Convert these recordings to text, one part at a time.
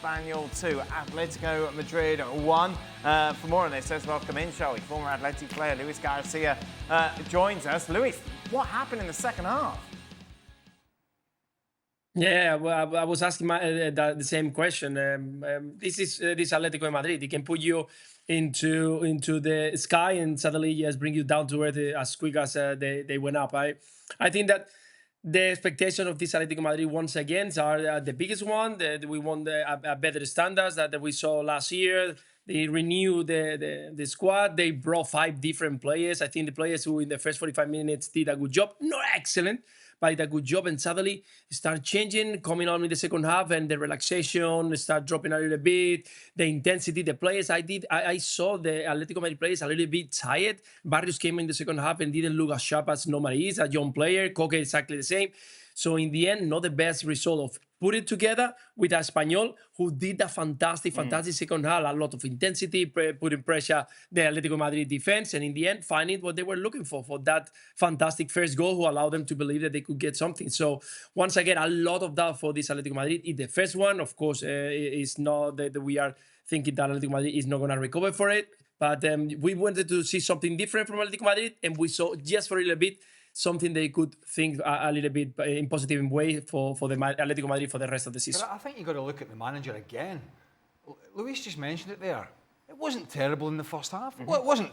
Espanyol 2, Atletico Madrid 1. For more on this, let's welcome in, shall we? Former Athletic player Luis Garcia joins us. Luis, what happened in the second half? Yeah, well, I was asking the same question. This Atletico Madrid. It can put you into the sky and suddenly just bring you down to earth as quick as they went up. I think that the expectation of this Atletico Madrid once again are the biggest one. We want a better standards that we saw last year. They renewed the squad. They brought 5 different players. I think the players who in the first 45 minutes did a good job. Not excellent, but did a good job. And suddenly start changing, coming on in the second half, and the relaxation start dropping a little bit. The intensity, the players. I saw the Atletico Madrid players a little bit tired. Barrios came in the second half and didn't look as sharp as normally is. A young player. Gyokeres exactly the same. So in the end, not the best result of put it together with Espanyol, who did a fantastic second half, a lot of intensity, putting pressure the Atletico Madrid defense, and in the end, finding what they were looking for that fantastic first goal, who allowed them to believe that they could get something. So once again, a lot of that for this Atletico Madrid. In the first one, of course, is not that we are thinking that Atletico Madrid is not going to recover for it, but we wanted to see something different from Atletico Madrid, and we saw just for a little bit something they could think a little bit in positive way for the Atletico Madrid for the rest of the season. But I think you've got to look at the manager again. Luis just mentioned it there. It wasn't terrible in the first half. Well, it wasn't.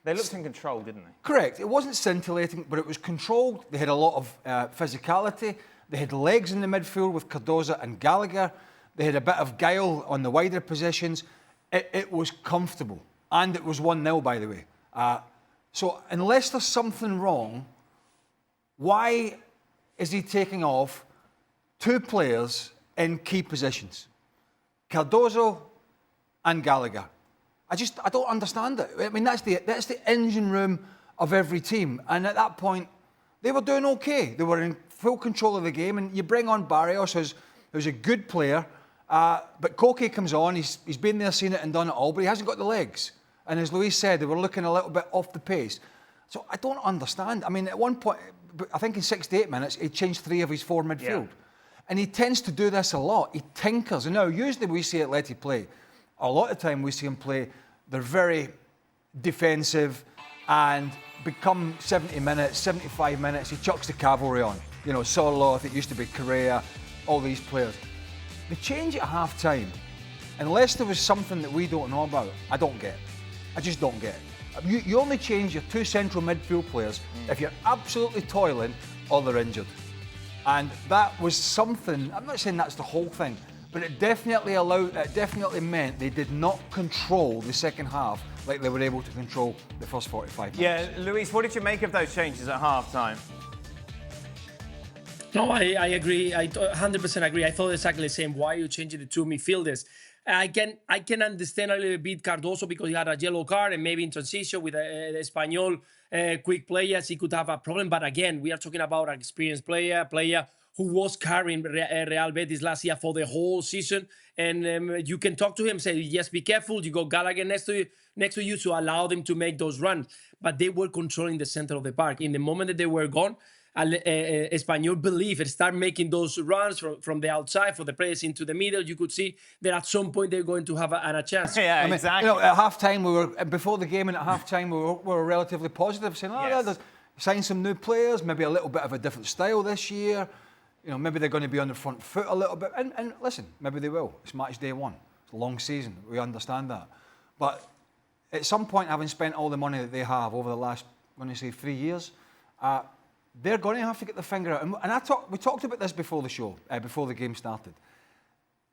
They looked in control, didn't they? Correct. It wasn't scintillating, but it was controlled. They had a lot of physicality. They had legs in the midfield with Cardozo and Gallagher. They had a bit of guile on the wider positions. It was comfortable. And it was 1-0, by the way. So unless there's something wrong, why is he taking off 2 players in key positions? Cardozo and Gallagher. I don't understand it. I mean, that's the engine room of every team. And at that point, they were doing okay. They were in full control of the game. And you bring on Barrios, who's a good player. But Koke comes on. He's been there, seen it and done it all. But he hasn't got the legs. And as Luis said, they were looking a little bit off the pace. So I don't understand. I mean, at one point, I think in 68 minutes, he changed 3 of his 4 midfield. Yeah. And he tends to do this a lot. He tinkers. And now, usually we see Atleti play. A lot of time we see him play. They're very defensive and become 70 minutes, 75 minutes. He chucks the cavalry on. You know, Sorloth, it used to be Correa, all these players. The change at half-time, unless there was something that we don't know about, I don't get. I just don't get. You only change your 2 central midfield players if you're absolutely toiling or they're injured. And that was something, I'm not saying that's the whole thing, but it definitely meant they did not control the second half like they were able to control the first 45 minutes. Yeah, Luis, what did you make of those changes at half-time? No, I agree. I 100% agree. I thought exactly the same. Why are you changing the 2 midfielders? I can understand a little bit Cardozo because he had a yellow card and maybe in transition with Espanyol quick players, he could have a problem. But again, we are talking about an experienced player who was carrying Real Betis last year for the whole season. And you can talk to him, say, yes, be careful. You got Gallagher next to you to allow them to make those runs. But they were controlling the center of the park. In the moment that they were gone, Espanyol believe and start making those runs from the outside for the players into the middle. You could see that at some point they're going to have a chance. Yeah, exactly. You know, at half-time, before the game and at half-time, we were relatively positive, saying, yes, sign some new players, maybe a little bit of a different style this year. You know, maybe they're going to be on the front foot a little bit. And listen, maybe they will. It's match day 1. It's a long season. We understand that. But at some point, having spent all the money that they have over the last, I'm going to say, 3 years, they're going to have to get their finger out. And we talked about this before the show, before the game started.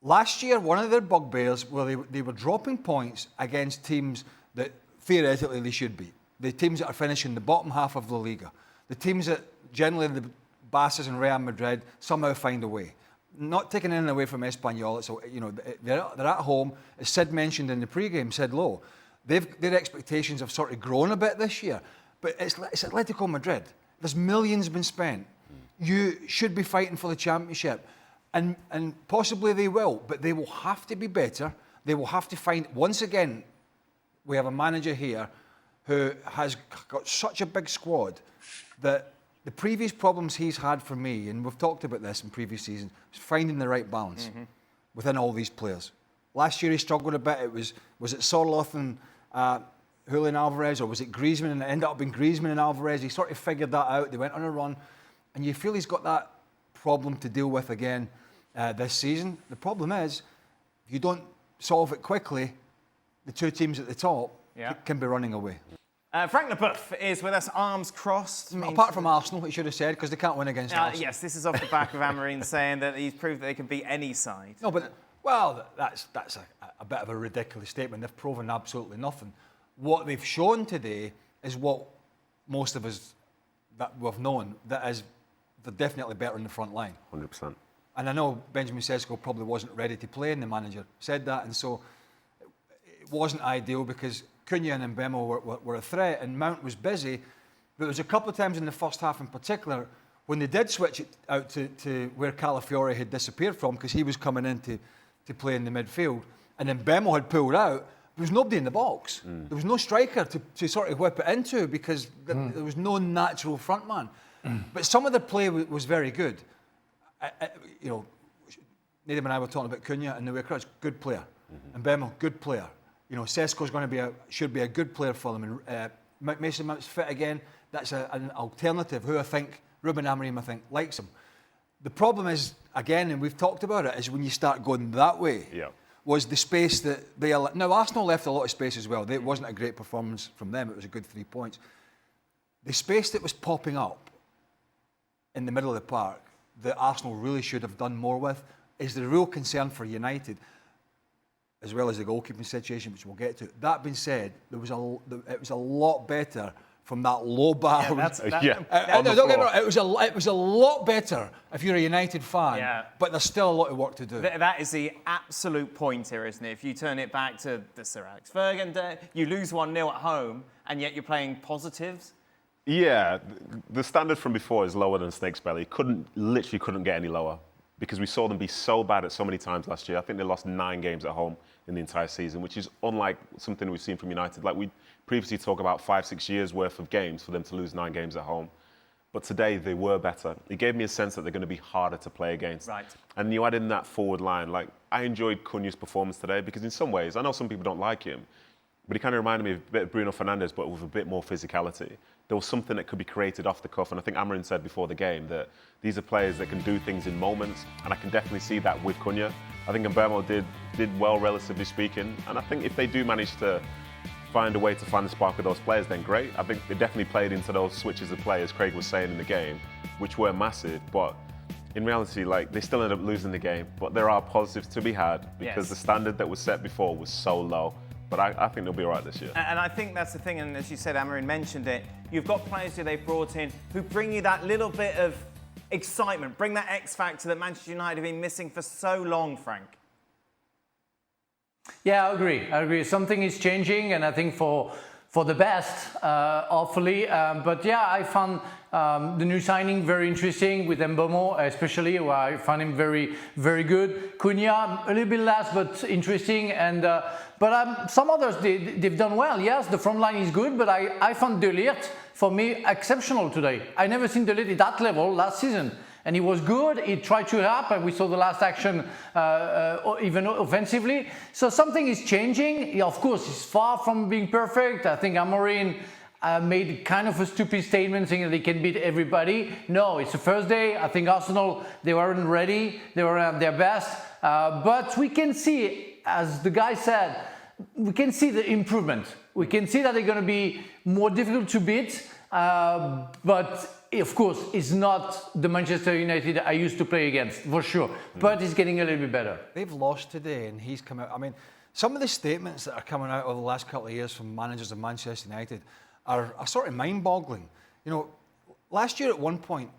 Last year, one of their bugbears, they were dropping points against teams that theoretically they should beat. The teams that are finishing the bottom half of La Liga. The teams that generally the Barças and Real Madrid somehow find a way. Not taking anything away from Espanyol. So, you know, they're at home. As Sid mentioned in the pre-game, Sid Lowe, their expectations have sort of grown a bit this year. But it's Atletico Madrid. There's millions been spent. You should be fighting for the championship. And possibly they will, but they will have to be better. They will have to find, once again, we have a manager here who has got such a big squad that the previous problems he's had for me, and we've talked about this in previous seasons, is finding the right balance. within all these players. Last year he struggled a bit. Was it Sorloth and Julian Alvarez, or was it Griezmann, and it ended up being Griezmann and Alvarez? He sort of figured that out. They went on a run, and you feel he's got that problem to deal with again this season. The problem is, if you don't solve it quickly, the two teams at the top can be running away. Frank Leboeuf is with us, arms crossed. Apart from Arsenal, he should have said, because they can't win against Arsenal. Yes, this is off the back of Amorim saying that he's proved that they can beat any side. No, but, well, that's a bit of a ridiculous statement. They've proven absolutely nothing. What they've shown today is what most of us that we've known, that is, they're definitely better in the front line. 100%. And I know Benjamin Sesko probably wasn't ready to play, and the manager said that, and so it wasn't ideal because Cunha and Mbemo were a threat, and Mount was busy. But there was a couple of times in the first half in particular when they did switch it out to where Calafiore had disappeared from, because he was coming in to play in the midfield, and then Mbemo had pulled out. There was nobody in the box. There was no striker to sort of whip it into, because there was no natural front man. But some of the play was very good. Nadim and I were talking about Cunha and the way across, good player. And Mbemo, good player. Sesko's should be a good player for them. And Mason Mount's fit again. That's an alternative who I think, Ruben Amorim, I think, likes him. The problem is, again, and we've talked about it, is when you start going that way, was the space that they... Now, Arsenal left a lot of space as well. It wasn't a great performance from them. It was a good 3 points. The space that was popping up in the middle of the park that Arsenal really should have done more with is the real concern for United, as well as the goalkeeping situation, which we'll get to. That being said, it was a lot better from that low bar. Don't get me wrong, it was a lot better if you're a United fan, but there's still a lot of work to do. That is the absolute point here, isn't it? If you turn it back to the Sir Alex Ferguson day, you lose 1-0 at home, and yet you're playing positives. Yeah, the standard from before is lower than Snake's Belly. Literally couldn't get any lower, because we saw them be so bad at so many times last year. I think they lost 9 games at home in the entire season, which is unlike something we've seen from United. Like, we previously talk about 5-6 years worth of games for them to lose 9 games at home. But today they were better. It gave me a sense that they're going to be harder to play against. Right. And you add in that forward line. Like, I enjoyed Cunha's performance today, because in some ways, I know some people don't like him, but he kind of reminded me of a bit of Bruno Fernandes, but with a bit more physicality. There was something that could be created off the cuff, and I think Amorim said before the game that these are players that can do things in moments, and I can definitely see that with Cunha. I think Mbemo did well, relatively speaking, and I think if they do manage to find a way to find the spark with those players, then great. I think they definitely played into those switches of play, as Craig was saying in the game, which were massive, but in reality, like, they still ended up losing the game. But there are positives to be had, because the standard that was set before was so low. But I think they'll be all right this year. And I think that's the thing, and as you said, Amorim mentioned it, you've got players who they've brought in who bring you that little bit of excitement, bring that X factor that Manchester United have been missing for so long, Frank. Yeah, I agree. Something is changing, and I think for the best, hopefully. But yeah, I found the new signing very interesting with Mbemo, especially, where I found him very, very good. Cunha, a little bit less, but interesting. And but some others, they've done well. Yes, the front line is good, but I found De Ligt, for me, exceptional today. I never seen De Ligt at that level last season. And he was good, he tried to help, and we saw the last action even offensively. So something is changing. Of course, it's far from being perfect. I think Amorim made kind of a stupid statement saying that they can beat everybody. No, it's the first day. I think Arsenal, they weren't ready. They were at their best. But we can see, as the guy said, we can see the improvement. We can see that they're going to be more difficult to beat. But of course, it's not the Manchester United I used to play against, for sure. But it's getting a little bit better. They've lost today, and he's come out. I mean, some of the statements that are coming out over the last couple of years from managers of Manchester United are sort of mind-boggling. Last year at one point,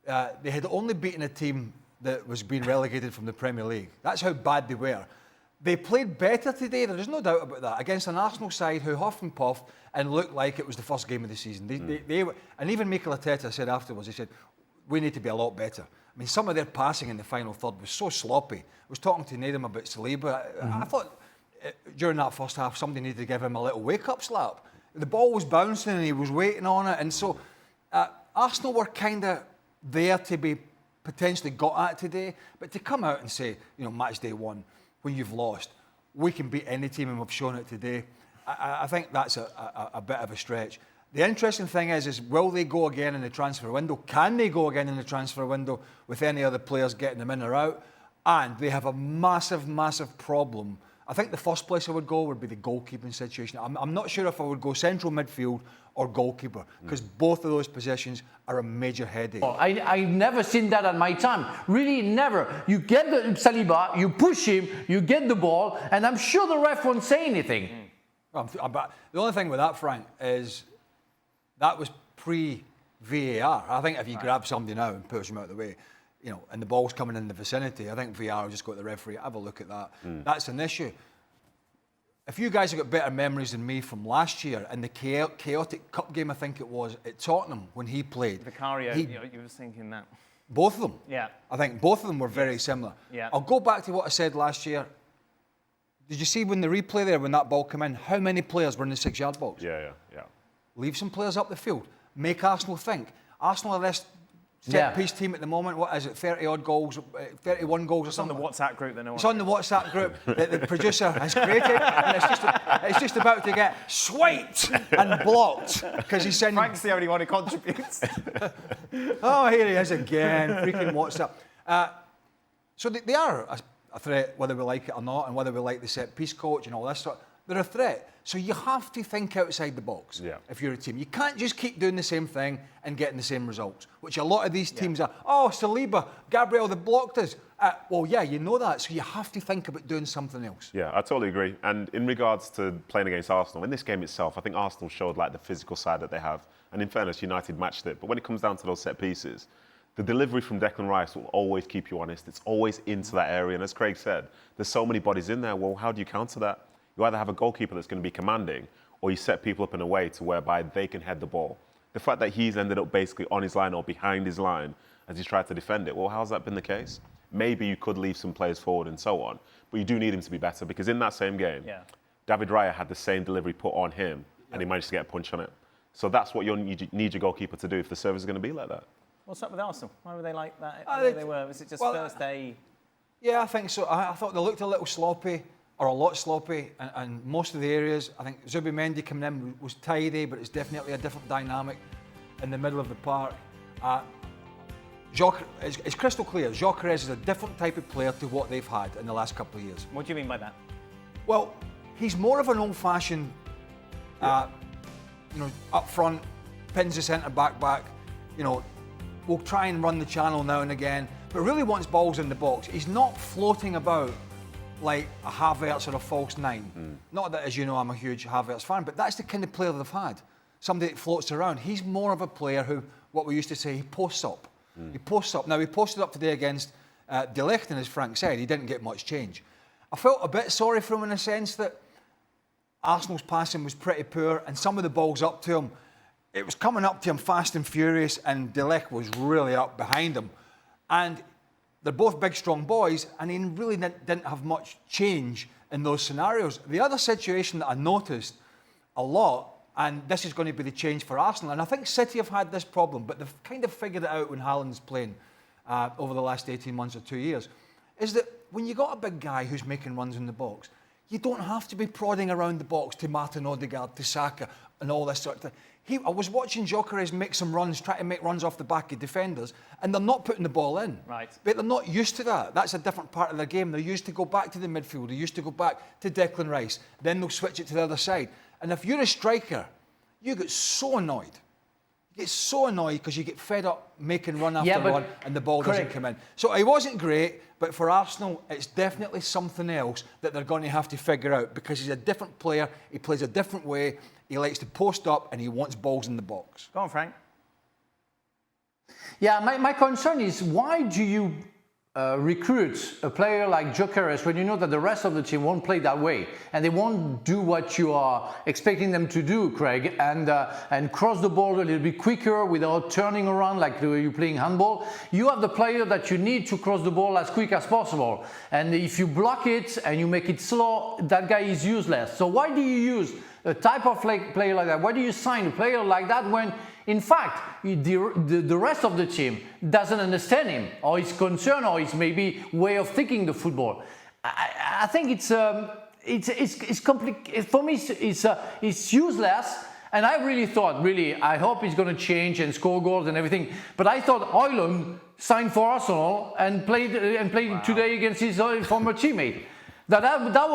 they had only beaten a team that was being relegated from the Premier League. That's how bad they were. They played better today, there's no doubt about that, against an Arsenal side who huffed and puffed and looked like it was the first game of the season. And even Mikel Arteta said afterwards, he said, we need to be a lot better. I mean, some of their passing in the final third was so sloppy. I was talking to Nadim about Saliba. I thought during that first half, somebody needed to give him a little wake-up slap. The ball was bouncing and he was waiting on it. And so Arsenal were kind of there to be potentially got at today. But to come out and say, match day one, when you've lost, we can beat any team and we've shown it today, I think that's a bit of a stretch. The interesting thing is will they go again in the transfer window? Can they go again in the transfer window with any other players getting them in or out? And they have a massive, massive problem. I think the first place I would go would be the goalkeeping situation. I'm not sure if I would go central midfield or goalkeeper, because both of those positions are a major headache. I've never seen that at my time. Really, never. You get the Saliba, you push him, you get the ball, and I'm sure the ref won't say anything. But the only thing with that, Frank, is that was pre-VAR. I think if you grab somebody now and push them out of the way, and the ball's coming in the vicinity, I think VAR will just go to the referee, have a look at that. That's an issue. If you guys have got better memories than me from last year in the chaotic cup game, I think it was, at Tottenham when he played. Vicario, you were thinking that. Both of them. Yeah. I think both of them were very similar. Yeah. I'll go back to what I said last year. Did you see when the replay there, when that ball came in, how many players were in the 6-yard box? Yeah. Leave some players up the field. Make Arsenal think. Arsenal are this set-piece team at the moment. What is it, 30-odd goals, 31 goals or something? It's on the WhatsApp group. It's on the WhatsApp group that the producer has created, and it's just about to get swiped and blocked because he's sending... Frank's the only one who contributes. Oh, here he is again, freaking WhatsApp. So they are a threat, whether we like it or not, and whether we like the set-piece coach and all this sort. They're a threat. So you have to think outside the box if you're a team. You can't just keep doing the same thing and getting the same results, which a lot of these teams are. Oh, Saliba, Gabriel, they blocked us. Well, yeah, you know that, so you have to think about doing something else. Yeah, I totally agree. And in regards to playing against Arsenal, in this game itself, I think Arsenal showed the physical side that they have. And in fairness, United matched it. But when it comes down to those set pieces, the delivery from Declan Rice will always keep you honest. It's always into that area. And as Craig said, there's so many bodies in there. Well, how do you counter that? You either have a goalkeeper that's going to be commanding, or you set people up in a way to whereby they can head the ball. The fact that he's ended up basically on his line or behind his line as he's tried to defend it, well, how's that been the case? Maybe you could leave some players forward and so on, but you do need him to be better, because in that same game, David Raya had the same delivery put on him, and he managed to get a punch on it. So that's what you need your goalkeeper to do if the service is going to be like that. What's up with Arsenal? Why were they like that? They were. Was it just Thursday? Yeah, I think so. I thought they looked a little sloppy, or a lot sloppy, and most of the areas. I think Zubimendi coming in was tidy, but it's definitely a different dynamic in the middle of the park. It's crystal clear. Gyokeres is a different type of player to what they've had in the last couple of years. What do you mean by that? Well, he's more of an old-fashioned, up front, pins the centre back, will try and run the channel now and again, but really wants balls in the box. He's not floating about like a Havertz or a false nine. Not that, as you know, I'm a huge Havertz fan, but that's the kind of player they've had. Somebody that floats around. He's more of a player who, what we used to say, he posts up. He posts up. Now, he posted up today against De Ligt, and as Frank said, he didn't get much change. I felt a bit sorry for him in a sense that Arsenal's passing was pretty poor, and some of the balls up to him, it was coming up to him fast and furious, and De Ligt was really up behind him. And they're both big, strong boys, and he really didn't have much change in those scenarios. The other situation that I noticed a lot, and this is going to be the change for Arsenal, and I think City have had this problem, but they've kind of figured it out when Haaland's playing over the last 18 months or 2 years, is that when you got a big guy who's making runs in the box, you don't have to be prodding around the box to Martin Odegaard, to Saka, and all this sort of thing. I was watching Gyokeres make some runs, try to make runs off the back of defenders, and they're not putting the ball in. Right. But they're not used to that. That's a different part of their game. They're used to go back to the midfield. They're used to go back to Declan Rice. Then they'll switch it to the other side. And if you're a striker, you get so annoyed. You get so annoyed because you get fed up making run after run and the ball doesn't come in. So it wasn't great, but for Arsenal, it's definitely something else that they're going to have to figure out, because he's a different player. He plays a different way. He likes to post up and he wants balls in the box. Go on, Frank. Yeah, my concern is, why do you recruit a player like Gyokeres when you know that the rest of the team won't play that way and they won't do what you are expecting them to do, Craig, and cross the ball a little bit quicker without turning around like you're playing handball? You have the player that you need to cross the ball as quick as possible, and if you block it and you make it slow, that guy is useless. So why do you use a type of player like that? Why do you sign a player like that when In fact, the rest of the team doesn't understand him, or his concern, or his maybe way of thinking the football. I think it's complicated. For me, it's useless. And I really thought, I hope he's going to change and score goals and everything. But I thought Højlund signed for Arsenal and played today against his former teammate. That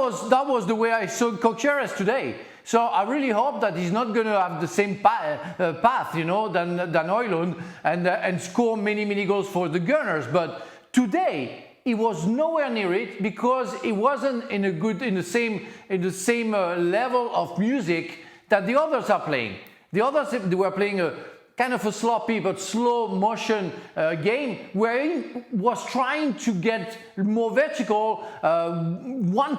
was the way I saw Gyokeres today. So I really hope that he's not going to have the same path, you know, than Højlund and score many goals for the Gunners. But today he was nowhere near it because he wasn't in the same level of music that the others are playing. The others, they were playing a kind of a sloppy but slow motion game where he was trying to get more vertical, one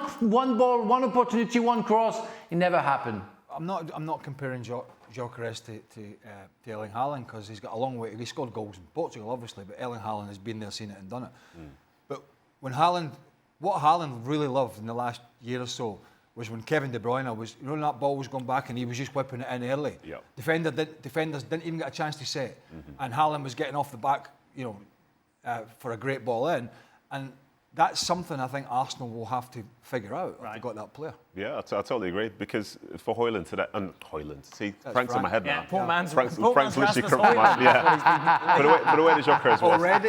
ball, one opportunity, one cross. It never happened. I'm not comparing Gyokeres to Erling Haaland because he's got a long way. He scored goals in Portugal, obviously, but Erling Haaland has been there, seen it, and done it. But what Haaland really loved in the last year or so was when Kevin De Bruyne was, you know, that ball was going back and he was just whipping it in early. Yep. Defenders didn't even get a chance to set, and Haaland was getting off the back, you know, for a great ball in, and that's something I think Arsenal will have to figure out if they've got that player. Yeah, I totally agree, because for Højlund today, and Højlund, see, Frank's in my head now. Poor man's Frank's literally come from my, But the way the Gyokeres was, Already?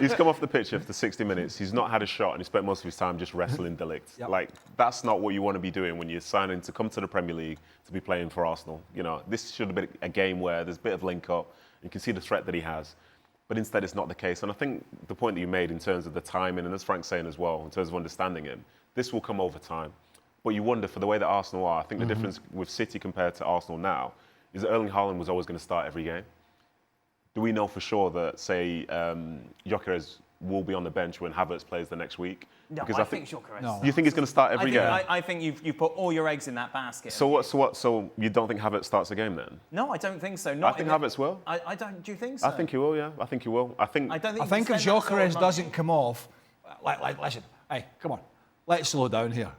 he's come off the pitch after 60 minutes, he's not had a shot, and he spent most of his time just wrestling Delict. Like, that's not what you want to be doing when you're signing to come to the Premier League to be playing for Arsenal. You know, this should have been a game where there's a bit of link-up, you can see the threat that he has. But instead, it's not the case. And I think the point that you made in terms of the timing, and as Frank's saying as well, in terms of understanding him, this will come over time. But you wonder, for the way that Arsenal are, I think the difference with City compared to Arsenal now is that Erling Haaland was always going to start every game. Do we know for sure that, say, Gyokeres will be on the bench when Havertz plays the next week? No, I think Gyokeres. No. You think he's going to start every game? I think you've put all your eggs in that basket. So what? So you don't think Havertz starts a game then? No, I don't think so. I think Havertz will. I don't. Do you think so? I think he will. Yeah, I think he will. I think I if Gyokeres doesn't come off, listen, hey, come on, let's slow down here.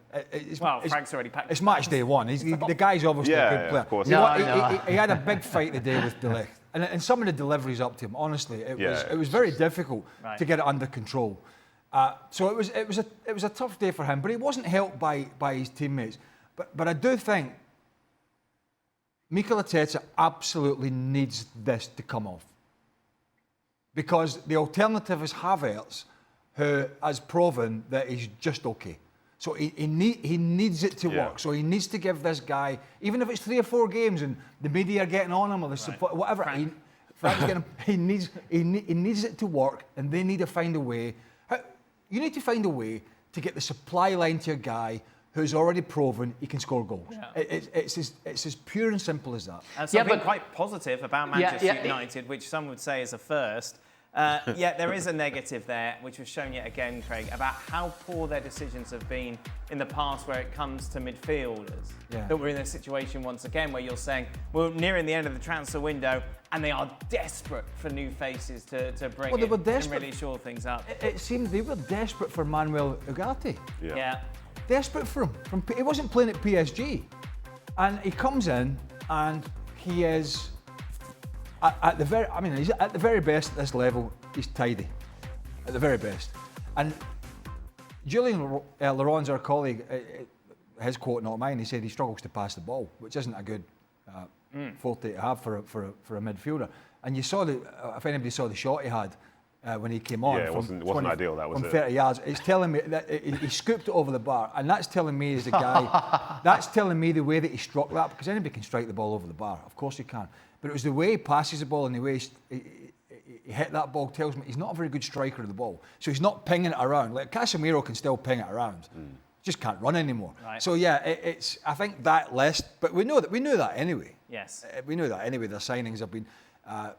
Frank's already packed. It's match day one. The guy's obviously a good player. Of course. He had a big fight today with Delict, and some of the deliveries up to him, honestly, it was very difficult to get it under control. So it was a tough day for him, but he wasn't helped by his teammates. But I do think Mikel Arteta absolutely needs this to come off, because the alternative is Havertz, who has proven that he's just okay. So he needs it to work. So he needs to give this guy, even if it's 3 or 4 games and the media are getting on him or the support, whatever. He needs it to work, and they need to find a way. You need to find a way to get the supply line to a guy who's already proven he can score goals. Yeah. It's as pure and simple as that. And something quite positive about Manchester United, which some would say is a first. Yet there is a negative there, which was shown yet again, Craig, about how poor their decisions have been in the past where it comes to midfielders. Yeah. That we're in a situation once again where you're saying we're nearing the end of the transfer window and they are desperate for new faces to bring in and really shore things up. It seemed they were desperate for Manuel Ugarte. Yeah. Desperate for him. He wasn't playing at PSG. And he comes in and he is... he's at the very best at this level. He's tidy, at the very best. And Julian Laurent's our colleague. His quote, not mine. He said he struggles to pass the ball, which isn't a good forte to have for a midfielder. And you saw if anybody saw the shot he had when he came on. Yeah, it wasn't ideal. That was from 30 yards. It's telling me that he scooped it over the bar, and that's telling me as a guy. That's telling me the way that he struck that, because anybody can strike the ball over the bar. Of course he can. But it was the way he passes the ball and the way he hit that ball tells me he's not a very good striker of the ball. So he's not pinging it around. Like Casemiro can still ping it around. Just can't run anymore. Right. So yeah, it's I think that list, but we knew that anyway. Yes. We knew that anyway. Their signings have been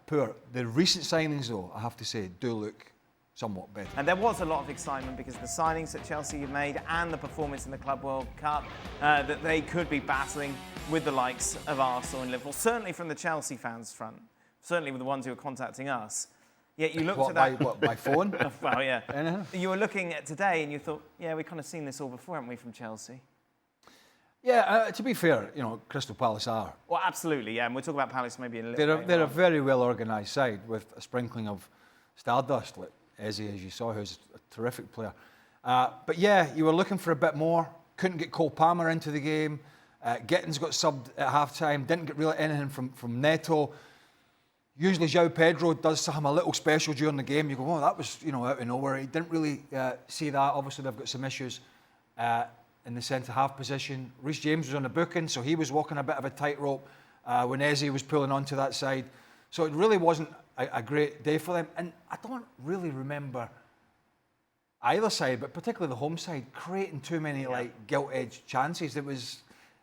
poor. The recent signings, though, I have to say, do look somewhat better. And there was a lot of excitement because the signings that Chelsea have made and the performance in the Club World Cup, that they could be battling with the likes of Arsenal and Liverpool, certainly from the Chelsea fans' front, certainly with the ones who are contacting us. Yet you looked at that... by phone? Well, yeah. You were looking at today and you thought, yeah, we've kind of seen this all before, haven't we, from Chelsea? Yeah, to be fair, Crystal Palace are. Well, absolutely, yeah. And we'll talk about Palace maybe in a little bit. They're a very well organised side with a sprinkling of stardust, like Eze, as you saw, who's a terrific player. But yeah, you were looking for a bit more. Couldn't get Cole Palmer into the game. Gittins got subbed at half-time. Didn't get really anything from Neto. Usually João Pedro does something a little special during the game. You go, oh, that was out of nowhere. He didn't really see that. Obviously, they've got some issues in the centre-half position. Reece James was on the booking, so he was walking a bit of a tightrope when Eze was pulling onto that side. So it really wasn't a great day for them. And I don't really remember either side, but particularly the home side, creating too many gilt-edged chances. It was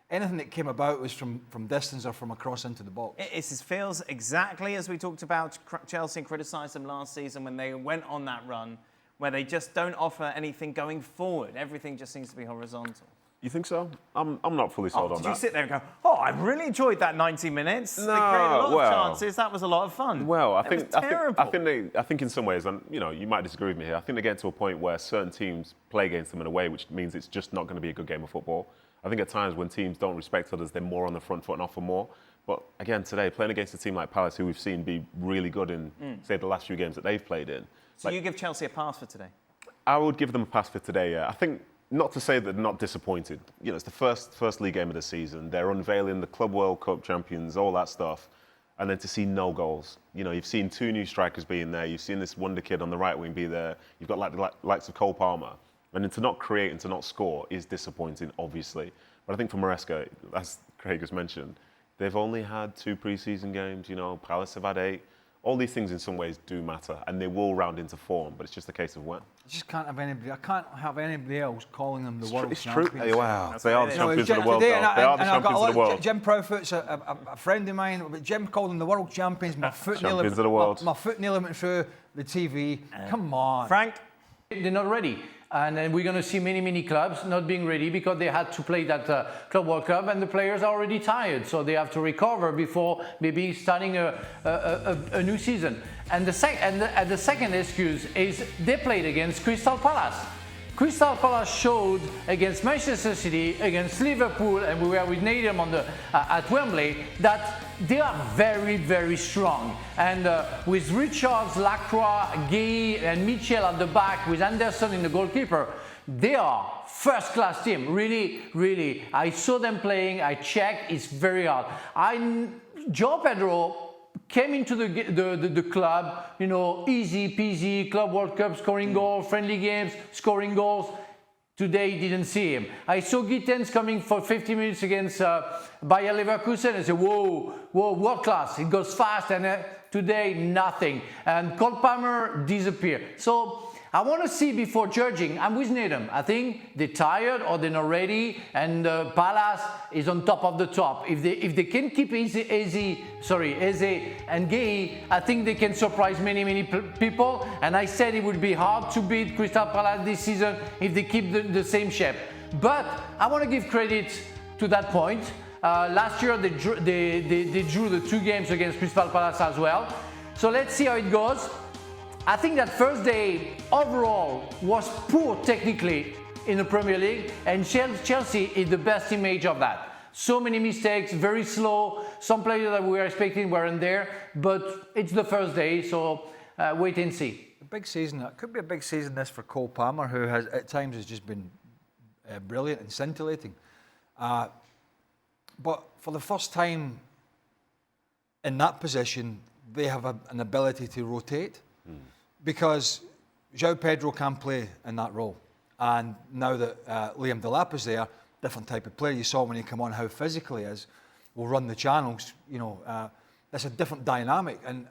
anything that came about was from distance or from across into the box. It feels exactly as we talked about Chelsea and criticised them last season when they went on that run, where they just don't offer anything going forward. Everything just seems to be horizontal. You think so? I'm not fully sold on that. Did you sit there and go, oh, I really enjoyed that 90 minutes? No, they created a lot of chances. That was a lot of fun. Well, I think in some ways, and you might disagree with me here, I think they get to a point where certain teams play against them in a way which means it's just not going to be a good game of football. I think at times when teams don't respect others, they're more on the front foot and offer more. But again, today, playing against a team like Palace, who we've seen be really good in, say, the last few games that they've played in. So you give Chelsea a pass for today? I would give them a pass for today, yeah. I think, not to say that they're not disappointed. It's the first league game of the season. They're unveiling the Club World Cup champions, all that stuff. And then to see no goals. You've seen 2 new strikers being there. You've seen this wonder kid on the right wing be there. You've got the likes of Cole Palmer. And then to not create and to not score is disappointing, obviously. But I think for Maresca, as Craig has mentioned, they've only had 2 pre-season games. Palace have had 8. All these things in some ways do matter, and they will round into form, but it's just a case of when. I just can't have anybody. I can't have anybody else calling them the world champions. It's true. Wow, they are the champions of the world. They are the champions of the world. Jim Proudfoot's a friend of mine, but Jim called them the world champions. My foot nearly went through the TV. Come on, Frank. They're not ready. And then we're going to see many clubs not being ready because they had to play that Club World Cup and the players are already tired. So they have to recover before maybe starting a new season. And the second excuse is they played against Crystal Palace. Crystal Palace showed against Manchester City, against Liverpool, and we were with Nadim at Wembley, that they are very strong. And with Richards, Lacroix, Gay, and Mitchell at the back, with Anderson in the goalkeeper, they are first-class team. Really. I saw them playing. I checked. It's very hard. João Pedro came into the club, easy peasy, Club World Cup, scoring goals, friendly games, scoring goals. Today, didn't see him. I saw Gittins coming for 50 minutes against Bayer Leverkusen. I said, whoa, world class. It goes fast, and today, nothing. And Cole Palmer disappeared. So I want to see before judging. I'm with Nathan. I think they're tired or they're not ready, and Palace is on top of the top. If they can keep Eze and Gay, I think they can surprise many people. And I said it would be hard to beat Crystal Palace this season if they keep the same shape. But I want to give credit to that point. Last year they drew the 2 games against Crystal Palace as well. So let's see how it goes. I think that first day overall was poor technically in the Premier League, and Chelsea is the best image of that. So many mistakes, very slow. Some players that we were expecting weren't there, but it's the first day, so wait and see. A big season. It could be a big season this for Cole Palmer, who has at times has just been brilliant and scintillating. But for the first time in that position, they have an ability to rotate. Because João Pedro can play in that role. And now that Liam Delap is there, different type of player. You saw when he came on how physical he is. Will run the channels. That's a different dynamic. And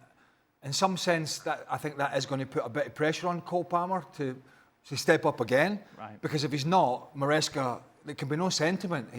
in some sense, that I think that is going to put a bit of pressure on Cole Palmer to step up again. Right. Because if he's not, Maresca, there can be no sentiment.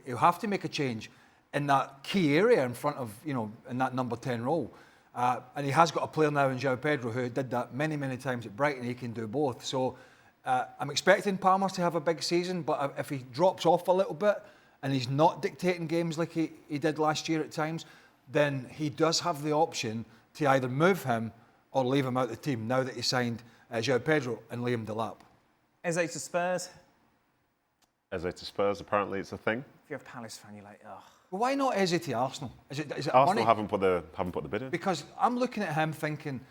He'll have to make a change in that key area in front of, in that number 10 role. And he has got a player now in João Pedro who did that many times at Brighton. He can do both. So I'm expecting Palmer to have a big season, but if he drops off a little bit and he's not dictating games like he did last year at times, then he does have the option to either move him or leave him out the team now that he signed João Pedro and Liam Delap. Eze to Spurs? Eze to Spurs, apparently it's a thing. If you're a Palace fan, you're like, ugh. Well, why not Eze to Arsenal? Is it Arsenal money? haven't put the bid in. Because I'm looking at him thinking,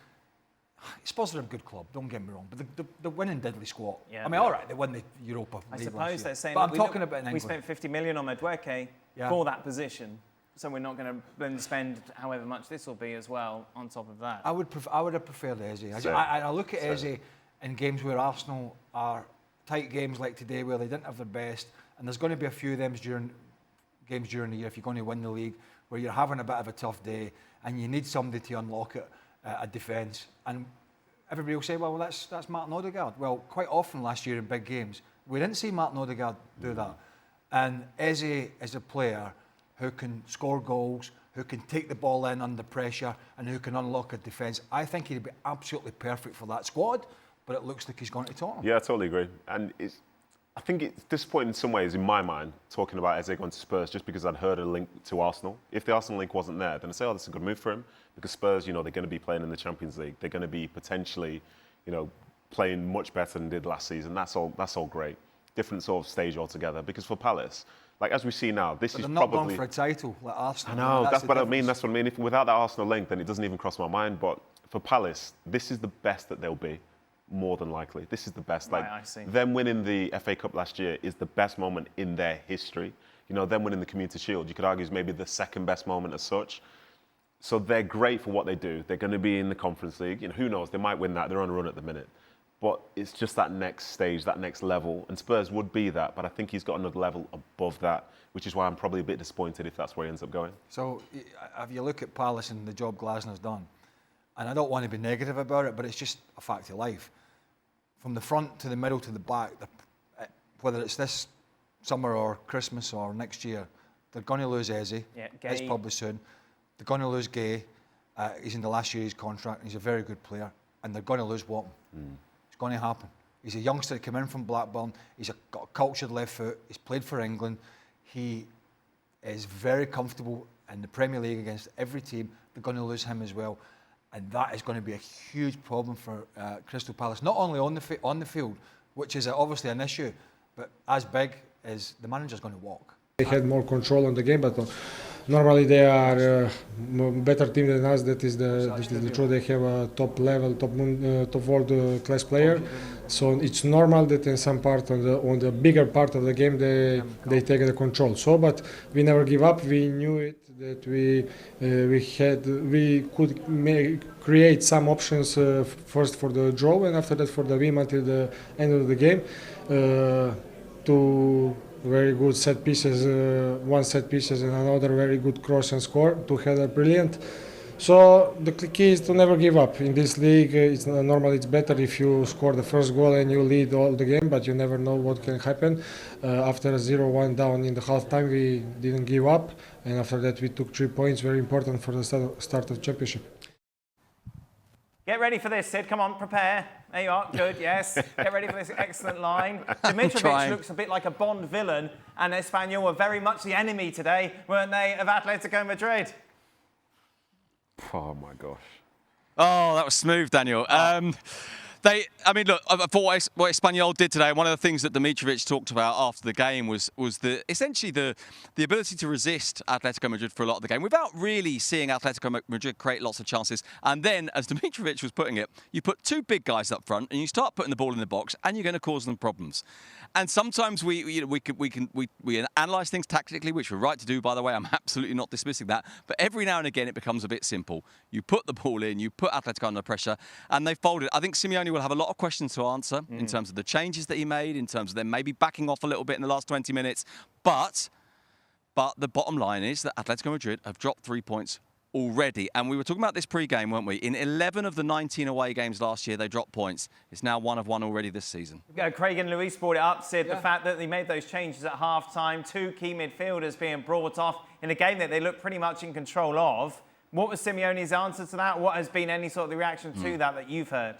Spurs are a good club, don't get me wrong, but they're winning diddly squat. Yeah. I mean, all right, they won the Europa League I last suppose year. they're saying but that I'm talking about in England. we spent 50 million on Madueke for that position, so we're not going to then spend however much this will be as well on top of that. I would have preferred Eze. I look at Eze in games where Arsenal are tight games like today where they didn't have their best, and there's going to be a few of them games during the year if you're going to win the league where you're having a bit of a tough day and you need somebody to unlock it, a defence. And everybody will say, well, that's Martin Odegaard. Well, quite often last year in big games, we didn't see Martin Odegaard do that. And Eze is a player who can score goals, who can take the ball in under pressure, and who can unlock a defence. I think he'd be absolutely perfect for that squad, but it looks like he's gone to Tottenham. Yeah, I totally agree. And I think it's disappointing in some ways, in my mind, talking about Eze going to Spurs just because I'd heard a link to Arsenal. If the Arsenal link wasn't there, then I'd say, oh, this is a good move for him because Spurs, they're going to be playing in the Champions League. They're going to be potentially, playing much better than they did last season. That's all great. Different sort of stage altogether. Because for Palace, like as we see now, this is they're probably... not going for a title like Arsenal. I know, that's what I mean. difference. That's what I mean. If without that Arsenal link, then it doesn't even cross my mind. But for Palace, this is the best that they'll be. More than likely. This is the best. Right, I see. Them winning the FA Cup last year is the best moment in their history. Them winning the Community Shield, you could argue is maybe the second best moment as such. So they're great for what they do. They're going to be in the Conference League. Who knows? They might win that. They're on a run at the minute. But it's just that next stage, that next level. And Spurs would be that, but I think he's got another level above that, which is why I'm probably a bit disappointed if that's where he ends up going. So if you look at Palace and the job Glasner's done, and I don't want to be negative about it, but it's just a fact of life. From the front to the middle to the back, whether it's this summer or Christmas or next year, they're going to lose Eze. Yeah, It's Gay. probably soon. They're going to lose Gay. He's in the last year of his contract and he's a very good player. And they're going to lose Watton. It's going to happen. He's a youngster that came in from Blackburn. He's got a cultured left foot. He's played for England. He is very comfortable in the Premier League against every team. They're going to lose him as well. And that is going to be a huge problem for Crystal Palace, not only on the field, which is obviously an issue, but as big as the manager's going to walk. They had more control on the game, but normally they are a better team than us. That is the truth. They have a top level, top world class player. So it's normal that in some part on the bigger part of the game they take the control. So, but we never give up. We knew it that we could create some options first for the draw and after that for the win until the end of the game. Two very good set pieces, one set pieces and another very good cross and score. Two header brilliant. So the key is to never give up. In this league, it's normally it's better if you score the first goal and you lead all the game, but you never know what can happen. After 0-1 down in the half time, we didn't give up, and after that we took 3 points, very important for the start of the championship. Get ready for this, Sid. Come on, prepare. There you are. Good, yes. Get ready for this excellent line. Dimitrovic looks a bit like a Bond villain, and Espanyol were very much the enemy today, weren't they, of Atletico Madrid? Oh my gosh. Oh, that was smooth, Daniel. Look, for what Espanyol did today, one of the things that Dimitrovic talked about after the game was essentially the ability to resist Atletico Madrid for a lot of the game without really seeing Atletico Madrid create lots of chances. And then, as Dimitrovic was putting it, you put two big guys up front and you start putting the ball in the box and you're going to cause them problems. And sometimes we analyse things tactically, which we're right to do, by the way. I'm absolutely not dismissing that. But every now and again, it becomes a bit simple. You put the ball in, you put Atletico under pressure, and they folded. I think Simeone will have a lot of questions to answer in terms of the changes that he made, in terms of them maybe backing off a little bit in the last 20 minutes. But the bottom line is that Atletico Madrid have dropped 3 points already. And we were talking about this pre-game, weren't we? In 11 of the 19 away games last year, they dropped points. It's now 1 of 1 already this season. Craig and Luis brought it up, Sid, the fact that they made those changes at half-time, two key midfielders being brought off in a game that they looked pretty much in control of. What was Simeone's answer to that? What has been any sort of the reaction to that you've heard?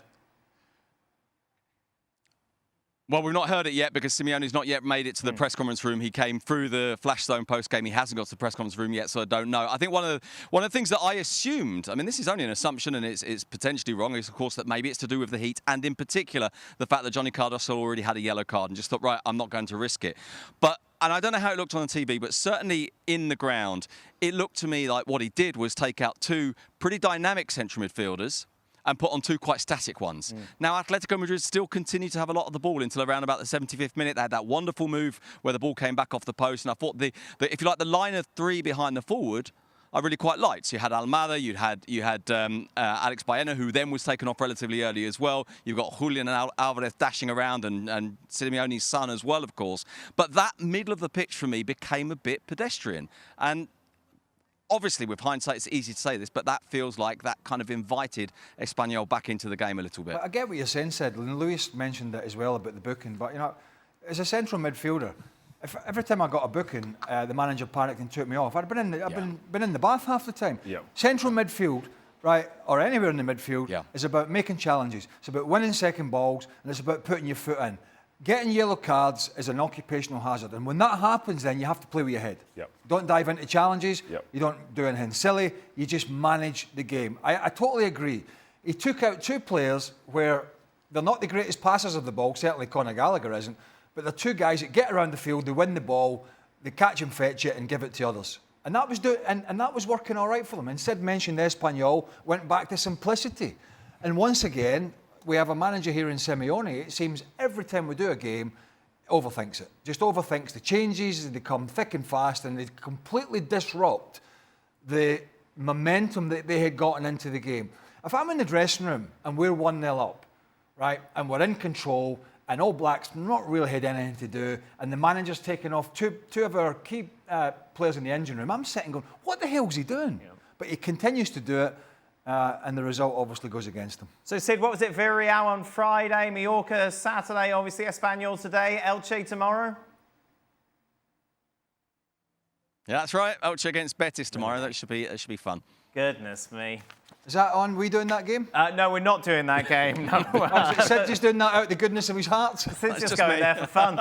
Well, we've not heard it yet because Simeone's not yet made it to the press conference room. He came through the Flash Zone post-game. He hasn't got to the press conference room yet, so I don't know. I think one of the things that I assumed, I mean, this is only an assumption and it's potentially wrong, is, of course, that maybe it's to do with the heat and, in particular, the fact that Johnny Cardoso already had a yellow card and just thought, right, I'm not going to risk it. And I don't know how it looked on the TV, but certainly in the ground, it looked to me like what he did was take out two pretty dynamic central midfielders and put on two quite static ones. Now, Atletico Madrid still continue to have a lot of the ball until around about the 75th minute. They had that wonderful move where the ball came back off the post, and I thought, if you like, the line of three behind the forward, I really quite liked. So you had Almada, you had Alex Baena, who then was taken off relatively early as well. You've got Julian and Alvarez dashing around and Simeone's son as well, of course. But that middle of the pitch for me became a bit pedestrian. And obviously, with hindsight, it's easy to say this, but that feels like that kind of invited Espanyol back into the game a little bit. I get what you're saying, Sid. And Luis mentioned it as well about the booking. But, you know, as a central midfielder, if every time I got a booking, the manager panicked and took me off, I've been in the bath half the time. Yep. Central midfield, right, or anywhere in the midfield, is about making challenges. It's about winning second balls, and it's about putting your foot in. Getting yellow cards is an occupational hazard, and when that happens, then you have to play with your head. Yep. Don't dive into challenges. Yep. You don't do anything silly. You just manage the game. I totally agree. He took out two players where they're not the greatest passers of the ball. Certainly Conor Gallagher isn't, but they're two guys that get around the field, they win the ball, they catch and fetch it, and give it to others. And that was and that was working all right for them. And Sid mentioned Espanyol went back to simplicity, and once again, we have a manager here in Simeone, it seems every time we do a game, overthinks it. Just overthinks the changes, they come thick and fast, and they completely disrupt the momentum that they had gotten into the game. If I'm in the dressing room and we're 1-0 up, right, and we're in control, and All Blacks not really had anything to do, and the manager's taken off two of our key players in the engine room, I'm sitting going, what the hell's he doing? Yeah. But he continues to do it. And the result obviously goes against them. So, Sid, what was it? Villarreal on Friday, Mallorca Saturday, obviously Espanyol today, Elche tomorrow? Yeah, that's right. Elche against Betis tomorrow. That should be fun. Goodness me. Is that on? We doing that game? No, we're not doing that game. No. Sid just doing that out of the goodness of his heart? Sid's just going there for fun.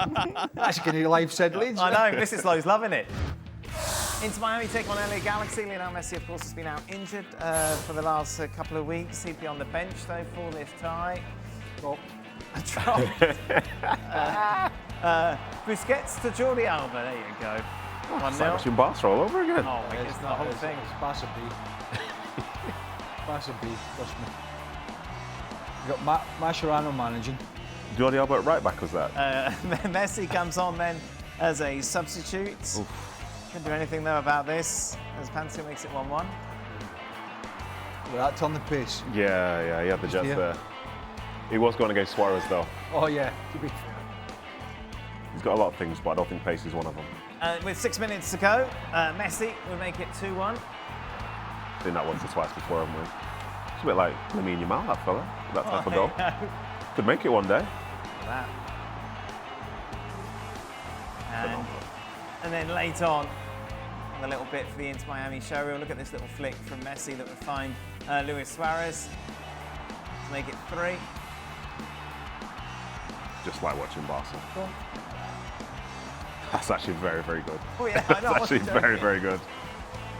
That's going to live Sid Leeds. I know, Mrs. Lowe's loving it. Inter Miami take on LA Galaxy. Lionel Messi, of course, has been out injured for the last couple of weeks. He'd be on the bench, though, for this tie. Busquets to Jordi Alba. There you go. 1-0. It's like watching Barca all over again. Oh, it's the whole thing. It's Barca B. Barca B, trust me. You've got Mascherano managing. Jordi Alba at right back was that? Messi comes on then as a substitute. Oof. Can't do anything though about this, as Pancio makes it 1-1. Well, that turned the pace. Yeah, he had the jets there. He was going against Suarez though. Oh yeah, to be fair. He's got a lot of things, but I don't think pace is one of them. With 6 minutes to go, Messi will make it 2-1. I've seen that once or twice before, haven't we? It's a bit like Lamine Yamal, that fella, that type of goal. Could make it one day. That. And then late on, a little bit for the Inter Miami show, we'll look at this little flick from Messi that would find Luis Suarez to make it 3. Just like watching Barca. Cool. That's actually very, very good. Oh yeah, I know. That's actually very, very good.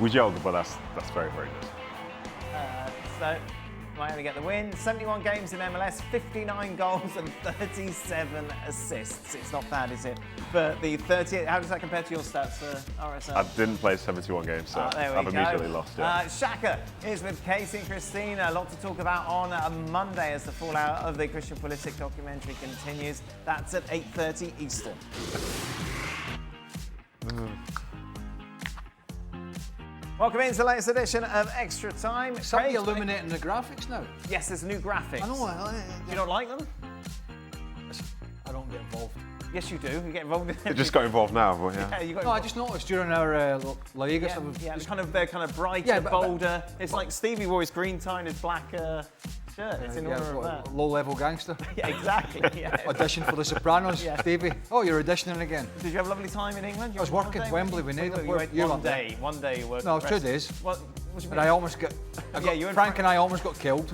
We joke, but that's very, very good. So Miami get the win. 71 games in MLS, 59 goals and 37 assists. It's not bad, is it? But the 38, how does that compare to your stats for RSL? I didn't play 71 games, so I've immediately lost it. Shaka is with Casey and Christine. A lot to talk about on Monday as the fallout of the Christian Pulisic documentary continues. That's at 8:30 Eastern. Welcome into the latest edition of Extra Time. Somebody illuminating the graphics now. Yes, there's new graphics. I know. You don't like them? I don't get involved. Yes, you do. You get involved in it. It just got involved now, but yeah. You got No, I just noticed during our La Liga yeah, stuff. Yeah, they're kind of brighter, bolder. It's like Stevie wore his green tie and his black shirt. It's in order of that. Low-level gangster. Yeah, exactly. Yeah. Audition for The Sopranos, Yeah. Stevie. Oh, you're auditioning again. Did you have a lovely time in England? I was working at Wembley. We needed One day you worked. No, 2 days. What do you mean? And I almost got. Frank and I almost got killed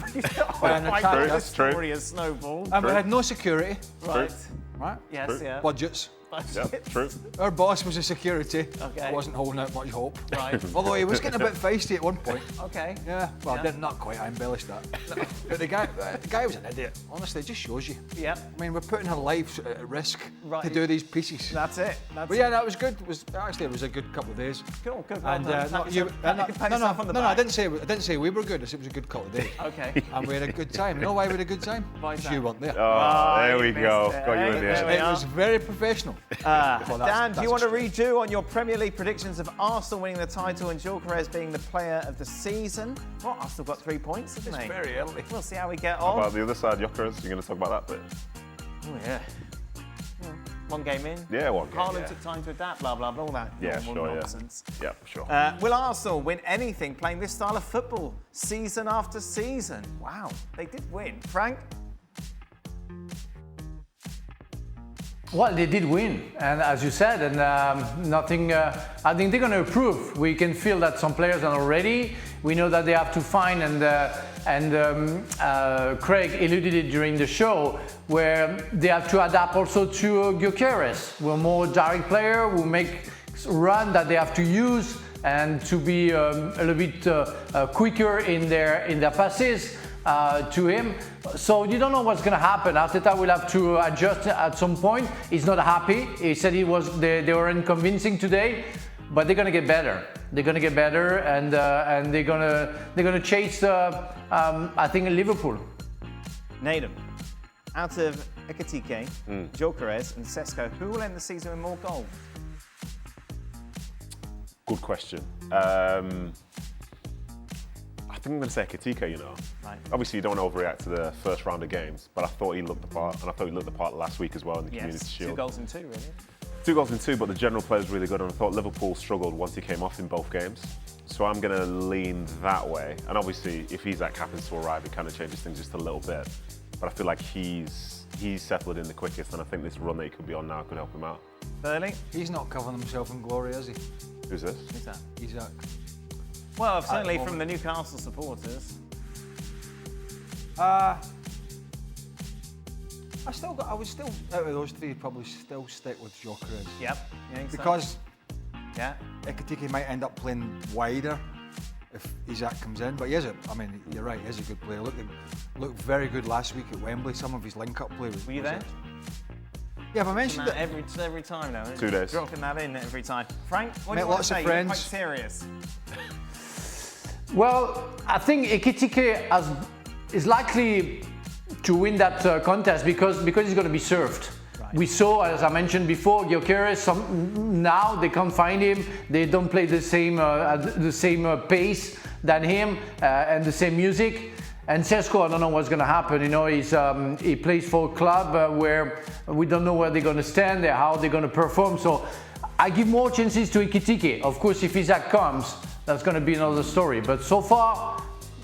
by an attacker. The story has snowballed. And we had no security. Right. right? Yes, True. yeah. Budgets. Yep, true. Our boss was a security. Okay. I wasn't holding out much hope. Right. Although he was getting a bit feisty at one point. Okay. Yeah, well, Yeah. I didn't, not quite. I embellished that. But the guy was an idiot. Honestly, it just shows you. Yep. I mean, we're putting her lives at risk Right. to do these pieces. That's it. But yeah, that was good. It was a good couple of days. Cool, good. And Well done. no, I didn't say we were good. I said it was a good couple of days. Okay. And we had a good time. You know why we had a good time? Why is Because that? you weren't there. Oh, there we you go. missed it, Got you in eh? the There end. we It are. was very professional. Dan, do you want to that's redo on your Premier League predictions of Arsenal winning the title and Gyokeres being the player of the season? Well, Arsenal got 3 points, didn't It's they? very early. We'll see how we get How on. about the other side, Gyokeres? You're going to talk about that bit? Oh, yeah. One game in. Yeah, one game, Haaland yeah. took time to adapt, blah, blah, blah, all that Yeah, normal sure, nonsense. Yeah, for sure. Will Arsenal win anything playing this style of football season after season? Wow, they did win. Frank? Well, they did win, and as you said, and nothing. I think they're going to improve. We can feel that some players are not ready. We know that they have to find, and Craig alluded it during the show, where they have to adapt also to Gyokeres. We're more direct player. Who make run that they have to use and to be a little bit quicker in their passes. To him, so you don't know what's going to happen. Arteta will have to adjust at some point. He's not happy. He said they were unconvincing today, but they're going to get better. They're going to get better, and they're going to chase. I think Liverpool. Nathan, out of Ekitike, Gyokeres, and Sesko, who will end the season with more goals? Good question. I think I'm going to say Katika, you know. Right. Obviously, you don't want to overreact to the first round of games, but I thought he looked the part, and I thought he looked the part last week as well in the Community Yes, Shield. 2 goals in 2, really. 2 goals in 2, but the general play was really good, and I thought Liverpool struggled once he came off in both games. So I'm going to lean that way. And obviously, if Isak happens to arrive, it kind of changes things just a little bit. But I feel like he's settled in the quickest, and I think this run that he could be on now could help him out. Burnley? He's not covering himself in glory, is he? Who's this? Who's that? Isak. Well, certainly from the Newcastle supporters. I would still, out of those three, probably still stick with Gyokeres. Yep. You think so? Because Yeah. Ekitike might end up playing wider if Isak comes in. But you're right, he is a good player. Looked very good last week at Wembley. Some of his link-up play was... Were you there? Yeah, but I mentioned That it. every time now. 2 days. Dropping that in every time. Frank, what do Met you want to lots of say? You're friends. quite serious. Well, I think Ekitike is likely to win that contest because he's going to be served. Right. We saw, as I mentioned before, Gyokeres. Now they can't find him. They don't play the same pace than him and the same music. And Sesko, I don't know what's going to happen. You know, he plays for a club where we don't know where they're going to stand, how they're going to perform. So I give more chances to Ekitike. Of course, if Isak comes, that's going to be another story. But so far,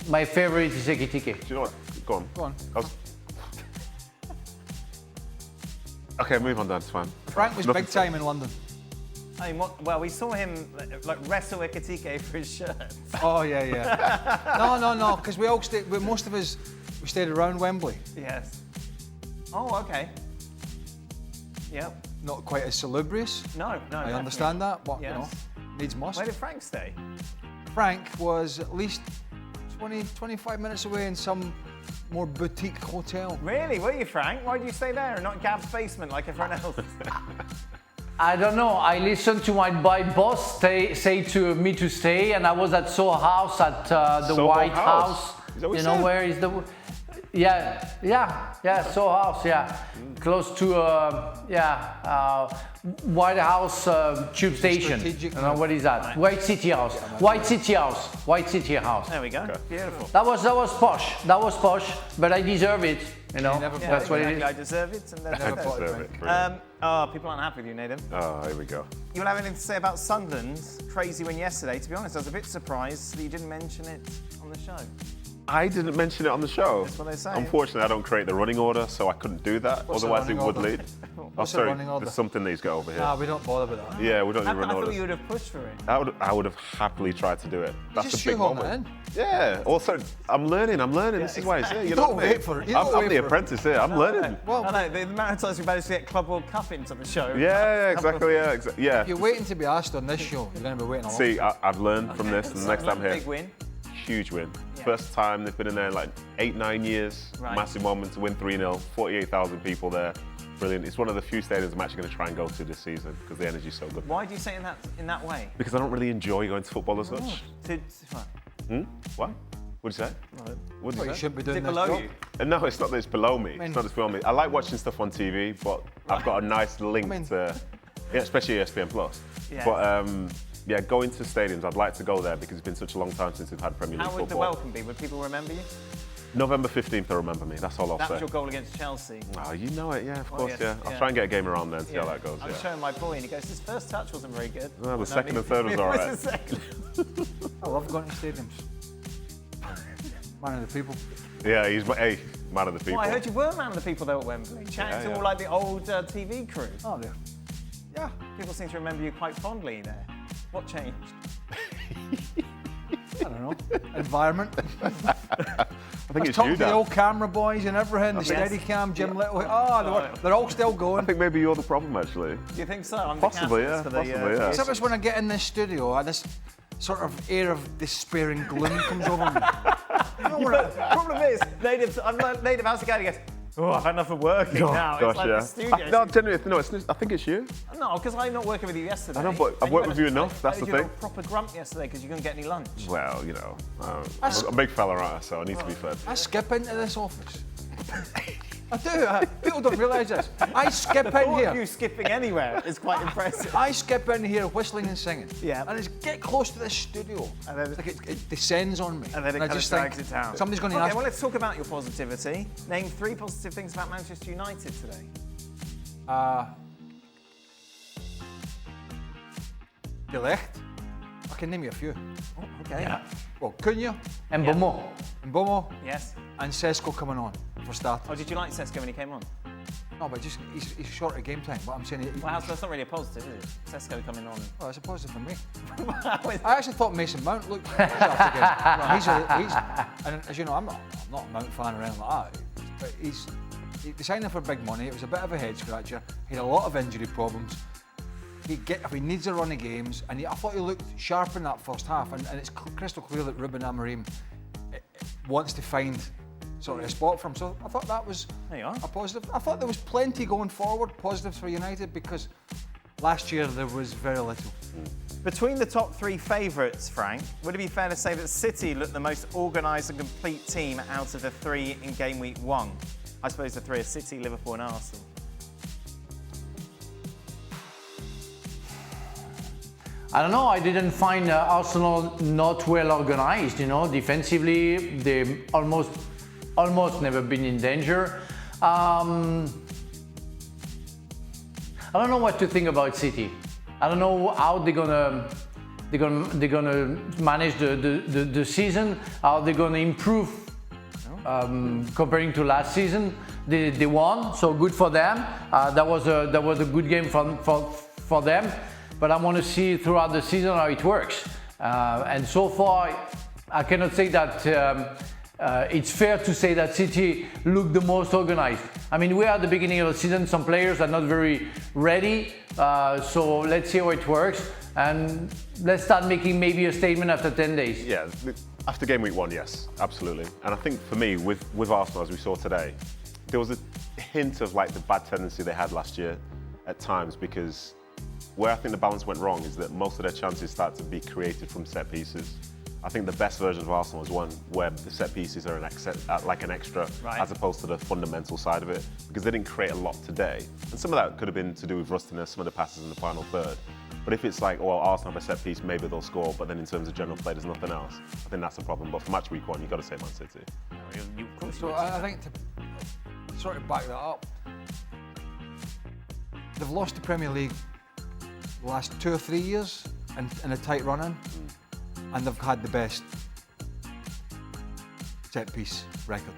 my favorite is Ekitike. Do you know what? Go on. Go on. Okay, move on, Dan. It's fine. Frank was Nothing big time in London. I mean, well, we saw him like wrestle Ekitike for his shirt. Oh, yeah. No, because we all stayed, most of us, we stayed around Wembley. Yes. Oh, okay. Yep. Not quite as salubrious. No. I definitely. understand that, but, Yes. needs must. Where did Frank stay? Frank was at least 20, 25 minutes away in some more boutique hotel. Really? Were you, Frank? Why did you stay there and not Gab's basement like everyone else? I don't know. I listened to my boss say to me to stay, and I was at Soho House at the Soho White House? House. Is that what You you know said? where is the? Yeah. Soho House. Yeah, close to White House tube station. Strategic You know what is that? Right. White City House. White City House. White City House. There we go. Okay. Beautiful. That was posh. That was posh, but I deserve it. You know, never Yeah, that's what it exactly. is. I deserve it. And Never that's bought it. it. Deserve it. Brilliant. People aren't happy with you, Nathan. Oh, here we go. You will have anything to say about Sunderland's crazy win yesterday? To be honest, I was a bit surprised that you didn't mention it on the show. I didn't mention it on the show. That's what they say. Unfortunately, I don't create the running order, so I couldn't do that. What's the Otherwise, it running would order? lead. What's the sorry, running order? there's something that he's got over here. Nah, we don't bother with that. Yeah, we don't I need run thought orders. you would have pushed for it. I would have happily tried to do it. That's just the big shoehorn it moment. in. Yeah. Also, I'm learning. This is why it's here. You know Don't what I mean? wait for it. You I'm don't wait the for it. apprentice here. I'm learning. Well, I know, the amount of times we managed to get Club World Cup into the show. Yeah, exactly. Yeah. if you're waiting to be asked on this show, you're going to be waiting a long See, I've learned from this, and the next time I'm here, Big win. huge win. Yeah. First time they've been in there like 8-9 years. Right. Massive moment to win 3-0. 48,000 people there. Brilliant. It's one of the few stadiums I'm actually going to try and go to this season because the energy's so good. Why do you say it in that way? Because I don't really enjoy going to football as much. What? What? What'd you say? What did Well, you you say? shouldn't be Is doing it this below job. you? No, it's not that it's below me. mean- It's not that it's below me. I like watching stuff on TV, but I've got a nice link to, especially ESPN Plus. Yeah. But yeah, going to stadiums, I'd like to go there because it's been such a long time since we've had Premier League How would the football. welcome be? Would people remember you? November 15th, they'll remember me. That's all I'll That say. was your goal against Chelsea. Oh, you know it, yeah, of course, yes, yeah. I'll yeah. try and get a game around then, see how that goes. I was Yeah. showing my boy and he goes, his first touch wasn't very good. Well, the No, second it- and third was it all right. the second. I love going to stadiums. Man of the people. Yeah, he's man of the people. Well, I heard you were man of the people though at Wembley, chatting to yeah. all like the old TV crew. Oh, there. Yeah, people seem to remember you quite fondly there. What changed? I don't know. Environment. I think it's Talking you, to the Dan. old camera boys and everything, the Yes. Steadicam, Jim Little. Oh, they're all still I going. think maybe you're the problem, actually. Do you think so? I'm Possibly, the yeah, catalyst for the, possibly, yeah. Except it's when I get in this studio, this sort of air of despairing gloom comes over me. Problem is, I'm like native house guy. He goes, "Oh, I've had enough of working now." Gosh, it's like yeah. the studio. No, genuinely, no, I think it's you. No, because I'm not working with you yesterday. I know, but I've And worked went with you and- enough, that's the you had a thing. proper grump yesterday because you couldn't get any lunch. Well, you know, I'm a big fella, right? So I need to be fed. I skip into this office. I do. People don't realise this. I skip in All of here. you skipping anywhere is quite impressive. I skip in here whistling and singing. Yeah. And it's get close to this studio. And then- it's like it descends on me. And then it I kind of just drags think it down. somebody's going to Okay, ask well, let's talk about your positivity. Name 3 positive things about Manchester United today. De Ligt. I can name you a few. Oh, okay. Yeah. Well, Cunha, And Bomo. Mbomo, Yes. and Sesko coming on for starters. Oh, did you like Sesko when he came on? No, but just he's short of game time. But I'm saying Well, that's not really a positive, is it? Sesko coming on. well, it's a positive for me. How is- I actually thought Mason Mount looked. he's and as you know, I'm not a Mount fan or anything like that. But they signed him for big money. It was a bit of a head scratcher. He had a lot of injury problems. He needs a run of games, and I thought he looked sharp in that first half. And it's crystal clear that Ruben Amorim wants to find sort of a spot for him. So I thought that was There you are. a positive. I thought there was plenty going forward, positives for United, because last year there was very little. Between the top 3 favourites, Frank, would it be fair to say that City looked the most organised and complete team out of the 3 in game week 1? I suppose the 3 are City, Liverpool and Arsenal. I don't know. I didn't find Arsenal not well organized. You know, defensively they almost never been in danger. I don't know what to think about City. I don't know how they're gonna manage the season. How they're gonna improve comparing to last season. They won, so good for them. That was a good game for them. But I want to see throughout the season how it works. And so far, I cannot say that it's fair to say that City looked the most organized. I mean, we are at the beginning of the season. Some players are not very ready. So let's see how it works. And let's start making maybe a statement after 10 days. Yeah, after game week 1, yes, absolutely. And I think for me, with Arsenal, as we saw today, there was a hint of like the bad tendency they had last year at times, because where I think the balance went wrong is that most of their chances start to be created from set pieces. I think the best version of Arsenal is one where the set pieces are like an extra, Right. as opposed to the fundamental side of it, because they didn't create a lot today. And some of that could have been to do with rustiness, some of the passes in the final third. But if it's like, well, Arsenal have a set piece, maybe they'll score, but then in terms of general play, there's nothing else. I think that's the problem. But for match week 1, you've got to say Man City. Of course So I think to sort of back that up, they've lost the Premier League the last 2 or 3 years in a tight run-in, and they've had the best set-piece record.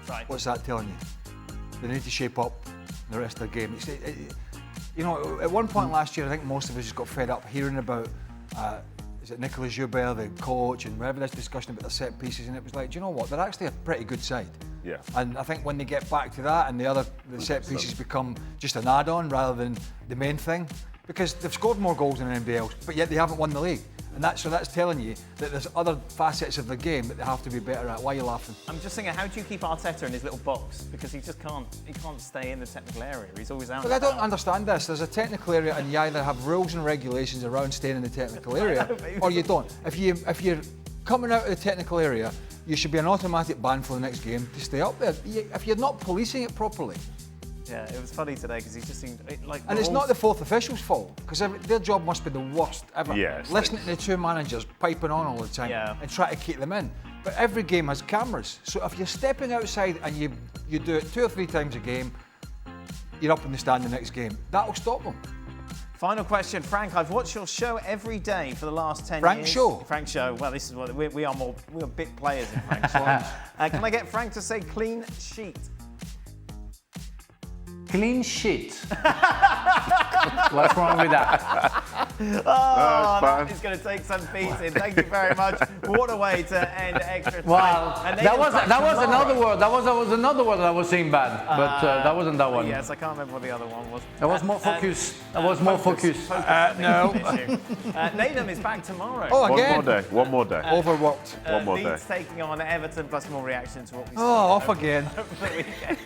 Right. What's that telling you? They need to shape up the rest of the game. You know, at one point last year, I think most of us just got fed up hearing about, is it Nicolas Joubert, the coach, and whatever this discussion about the set pieces, and it was like, do you know what? They're actually a pretty good side. Yeah. And I think when they get back to that and the set pieces become just an add-on rather than the main thing, because they've scored more goals than anybody else, but yet they haven't won the league. And that's telling you that there's other facets of the game that they have to be better at. Why are you laughing? I'm just thinking, how do you keep Arteta in his little box? Because he just can't stay in the technical area. He's always out. But I don't understand this. There's a technical area, and you either have rules and regulations around staying in the technical area, or you don't. If you're coming out of the technical area, you should be an automatic ban for the next game to stay up there. If you're not policing it properly. Yeah, it was funny today because he just seemed like. And it's not the fourth official's fault, because their job must be the worst ever. Yeah, listening to the two managers piping on all the time and try to keep them in. But every game has cameras, so if you're stepping outside and you do it 2 or 3 times a game, you're up in the stand the next game. That'll stop them. Final question, Frank. I've watched your show every day for the last 10 Frank years. Show. Frank Show. Well, this is what we are big players in Frank Show. Can I get Frank to say clean sheet? Clean sheet. What's wrong with that? Oh, that is going to take some beating. Thank you very much. What a way to end extra time. Well, that was another word. That was another word that I was saying bad, but that wasn't that one. Yes, I can't remember what the other one was. That was more focus. That was more focus. No. Nadam is back tomorrow. Oh, again. One more day. Overworked. One more day. Leeds taking on Everton, plus more reaction to what we saw. Oh, off again. over the weekend.